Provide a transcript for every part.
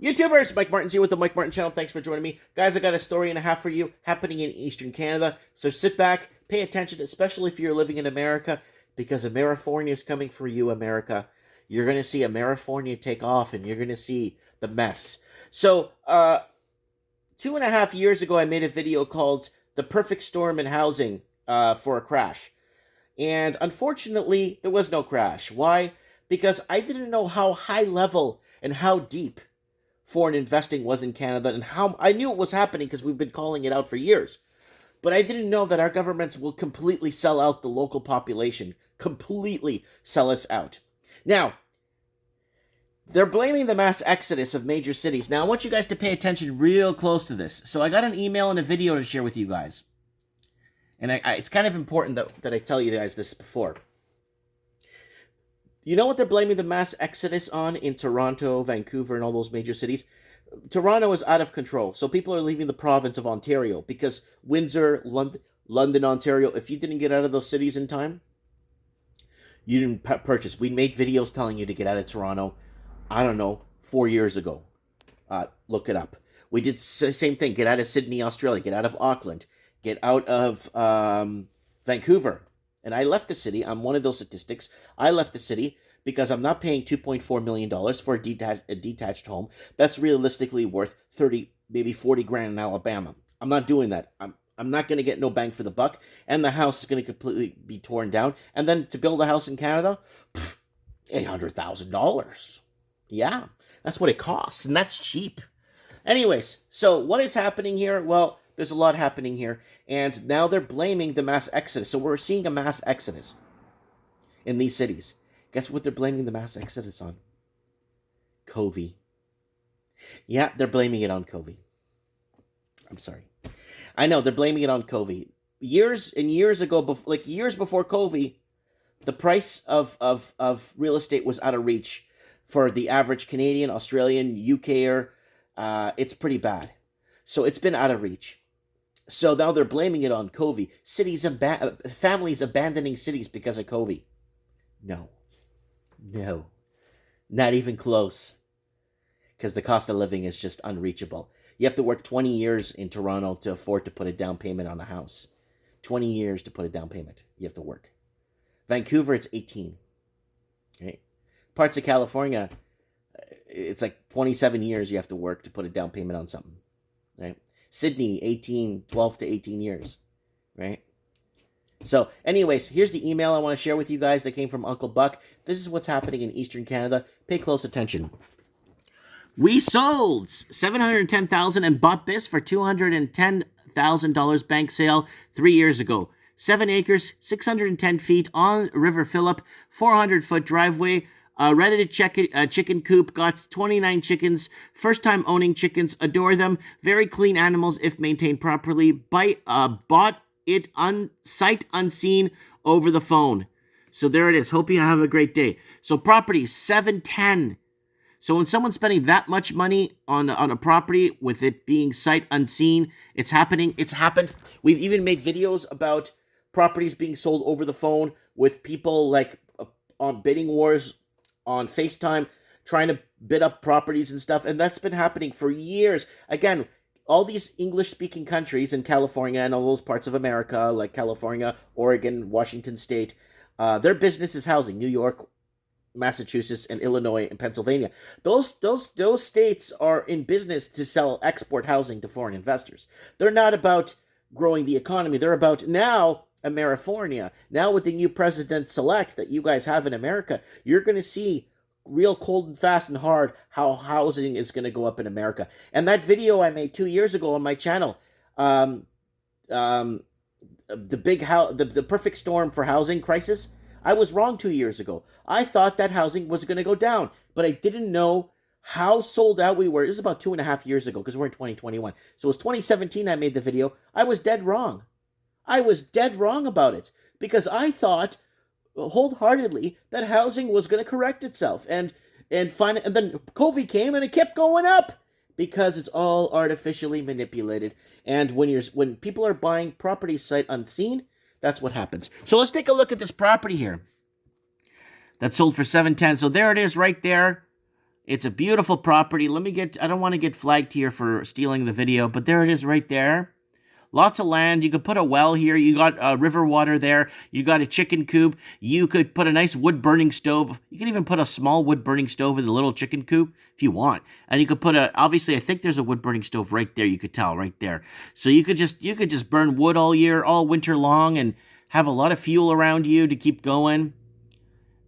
YouTubers, Mike Martin's here with the Mike Martin channel. Thanks for joining me. Guys, I got a story and a half for you happening in Eastern Canada. So sit back, pay attention, especially if you're living in America, because Amerifornia is coming for you, America. You're going to see Amerifornia take off, and you're going to see the mess. So, 2.5 years ago, I made a video called The Perfect Storm in Housing for a Crash. And unfortunately, there was no crash. Why? Because I didn't know how high level and how deep foreign investing was in Canada, and how I knew it was happening because we've been calling it out for years. But I didn't know that our governments will completely sell out the local population, completely sell us out. Now, they're blaming the mass exodus of major cities. Now, I want you guys to pay attention real close to this. So I got an email and a video to share with you guys. And it's kind of important that I tell you guys this before. You know what they're blaming the mass exodus on in Toronto, Vancouver, and all those major cities? Toronto is out of control. So people are leaving the province of Ontario because Windsor, London, Ontario, if you didn't get out of those cities in time, you didn't purchase. We made videos telling you to get out of Toronto, I don't know, 4 years ago. Look it up. We did the same thing. Get out of Sydney, Australia. Get out of Auckland. Get out of Vancouver. And I left the city. I'm one of those statistics. I left the city because I'm not paying $2.4 million for a detached home that's realistically worth 30, maybe 40 grand in Alabama. I'm not doing that. I'm not going to get no bang for the buck, and the house is going to completely be torn down. And then to build a house in Canada, $800,000. Yeah, that's what it costs, and that's cheap. Anyways, so what is happening here? Well, there's a lot happening here, and now they're blaming the mass exodus. So we're seeing a mass exodus in these cities. Guess what they're blaming the mass exodus on? COVID. Yeah, they're blaming it on COVID. I'm sorry. I know, they're blaming it on COVID. Years and years ago, like years before COVID, the price of real estate was out of reach for the average Canadian, Australian, UKer. It's pretty bad. So it's been out of reach. So now they're blaming it on COVID. Families abandoning cities because of COVID. No, not even close. Because the cost of living is just unreachable. You have to work 20 years in Toronto to afford to put a down payment on a house. 20 years to put a down payment. You have to work. Vancouver, it's 18. Okay. Parts of California, it's like 27 years you have to work to put a down payment on something. Right? Sydney, 12 to 18 years, right? So, anyways, here's the email I want to share with you guys that came from Uncle Buck. This is what's happening in Eastern Canada. Pay close attention. We sold $710,000 and bought this for $210,000 bank sale 3 years ago. 7 acres, 610 feet on River Phillip, 400-foot driveway. Ready to check it, chicken coop, got 29 chickens, first time owning chickens, adore them, very clean animals if maintained properly, bought it sight unseen over the phone. So there it is, hope you have a great day. So property, 710. So when someone's spending that much money on a property with it being sight unseen, it's happening, it's happened. We've even made videos about properties being sold over the phone with people like on bidding wars, on FaceTime, trying to bid up properties and stuff, and that's been happening for years. Again, all these English-speaking countries in California and all those parts of America, like California, Oregon, Washington State, their business is housing. New York, Massachusetts, and Illinois, and Pennsylvania. Those states are in business to sell export housing to foreign investors. They're not about growing the economy. They're about now Amerifornia. Now with the new president-select that you guys have in America, you're going to see real cold and fast and hard how housing is going to go up in America. And that video I made 2 years ago on my channel, the perfect storm for housing crisis, I was wrong 2 years ago. I thought that housing was going to go down, but I didn't know how sold out we were. It was about 2.5 years ago because we're in 2021. So it was 2017 I made the video. I was dead wrong. I was dead wrong about it because I thought wholeheartedly that housing was going to correct itself, and then COVID came and it kept going up because it's all artificially manipulated. And when people are buying property sight unseen, that's what happens. So let's take a look at this property here that sold for $710,000. So there it is, right there. It's a beautiful property. I don't want to get flagged here for stealing the video, but there it is right there. Lots of land. You could put a well here. You got river water there. You got a chicken coop. You could put a nice wood-burning stove. You can even put a small wood-burning stove in the little chicken coop if you want. And you could put obviously, I think there's a wood-burning stove right there. You could tell right there. So you could just burn wood all winter long, and have a lot of fuel around you to keep going.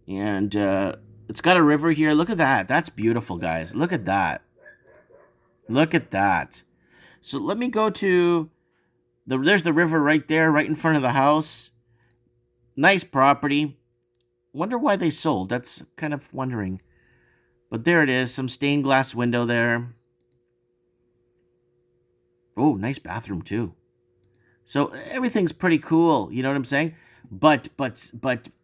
And it's got a river here. Look at that. That's beautiful, guys. Look at that. Look at that. So let me go to... There's the river right there, right in front of the house. Nice property. Wonder why they sold. That's kind of wondering. But there it is. Some stained glass window there. Oh, nice bathroom too. So everything's pretty cool. You know what I'm saying? But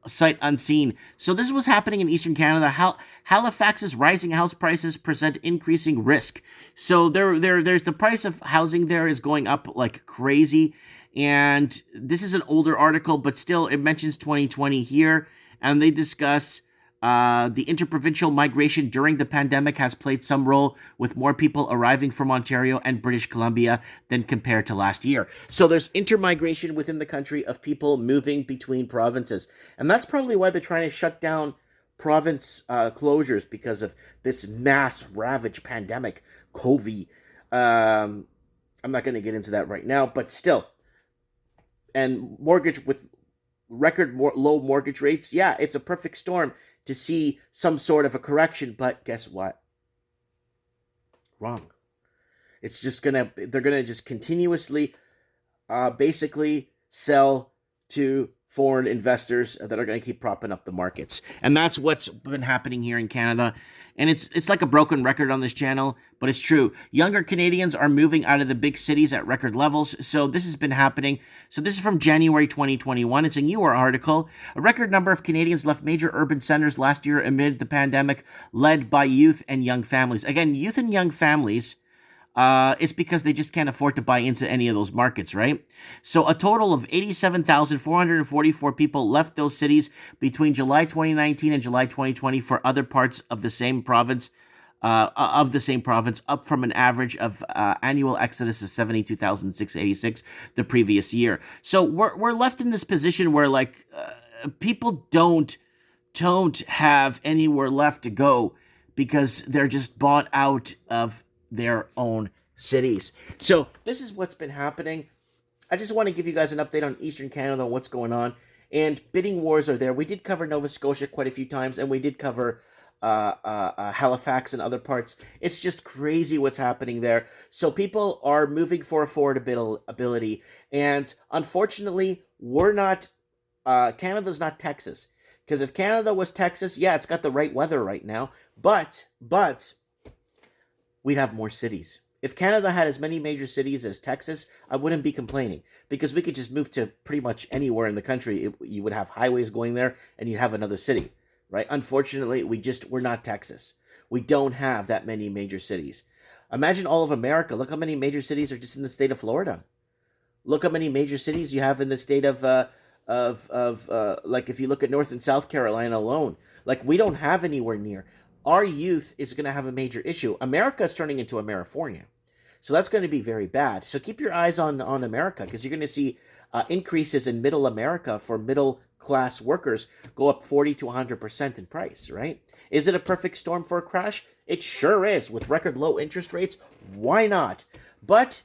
sight unseen. So this is what's happening in Eastern Canada. Halifax's rising house prices present increasing risk. So there's the price of housing there is going up like crazy. And this is an older article, but still it mentions 2020 here. And they discuss the interprovincial migration during the pandemic has played some role, with more people arriving from Ontario and British Columbia than compared to last year. So there's intermigration within the country of people moving between provinces. And that's probably why they're trying to shut down province closures, because of this mass ravaged pandemic, COVID. I'm not going to get into that right now, but still. And mortgage with record low mortgage rates, yeah, it's a perfect storm to see some sort of a correction, but guess what? Wrong. It's just they're gonna just continuously basically sell to foreign investors that are going to keep propping up the markets. And that's what's been happening here in Canada. And it's like a broken record on this channel, but it's true. Younger Canadians are moving out of the big cities at record levels. So this has been happening. So this is from January 2021. It's a newer article. A record number of Canadians left major urban centers last year amid the pandemic, led by youth and young families. Again, youth and young families, it's because they just can't afford to buy into any of those markets, right? So a total of 87,444 people left those cities between July 2019 and July 2020 for other parts of the same province, up from an average of annual exodus of 72,686 the previous year. So we're left in this position where people don't have anywhere left to go because they're just bought out of their own cities. So this is what's been happening. I just want to give you guys an update on Eastern Canada and what's going on. And bidding wars are there. We did cover Nova Scotia quite a few times, and we did cover Halifax and other parts. It's just crazy what's happening there. So people are moving for affordability, and unfortunately, we're not. Canada's not Texas, because if Canada was Texas, yeah, it's got the right weather right now, but we'd have more cities. If Canada had as many major cities as Texas, I wouldn't be complaining, because we could just move to pretty much anywhere in the country. You would have highways going there, and you'd have another city, right? Unfortunately, we're not Texas. We don't have that many major cities. Imagine all of America. Look how many major cities are just in the state of Florida. Look how many major cities you have in the state of if you look at North and South Carolina alone. We don't have anywhere near. Our youth is going to have a major issue. America is turning into Amerifornia. So that's going to be very bad. So keep your eyes on America, because you're going to see increases in middle America for middle class workers go up 40 to 100% in price, right? Is it a perfect storm for a crash? It sure is. With record low interest rates, why not? But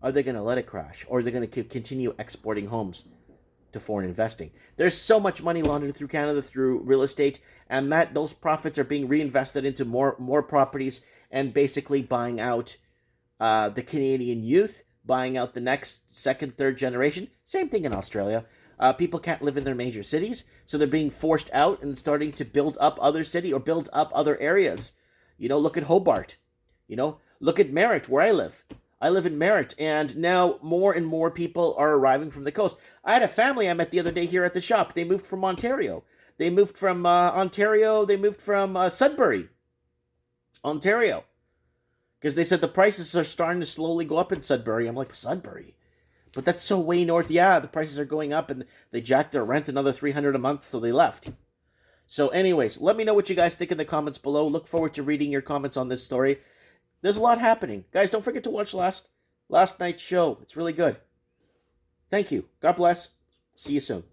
are they going to let it crash? Or are they going to continue exporting homes to foreign investing? There's so much money laundered through Canada through real estate, and those profits are being reinvested into more properties, and basically buying out the Canadian youth, buying out the next second, third generation. Same thing in Australia. People can't live in their major cities, so they're being forced out and starting to build up other city or build up other areas. Look at Hobart. Look at Merritt, where I live. I live in Merritt, and now more and more people are arriving from the coast. I had a family I met the other day here at the shop. They moved from Ontario. They moved from Sudbury, Ontario, because they said the prices are starting to slowly go up in Sudbury. I'm like, Sudbury? But that's so way north. Yeah, the prices are going up, and they jacked their rent another $300 a month, so they left. So anyways, let me know what you guys think in the comments below. Look forward to reading your comments on this story. There's a lot happening. Guys, don't forget to watch last night's show. It's really good. Thank you. God bless. See you soon.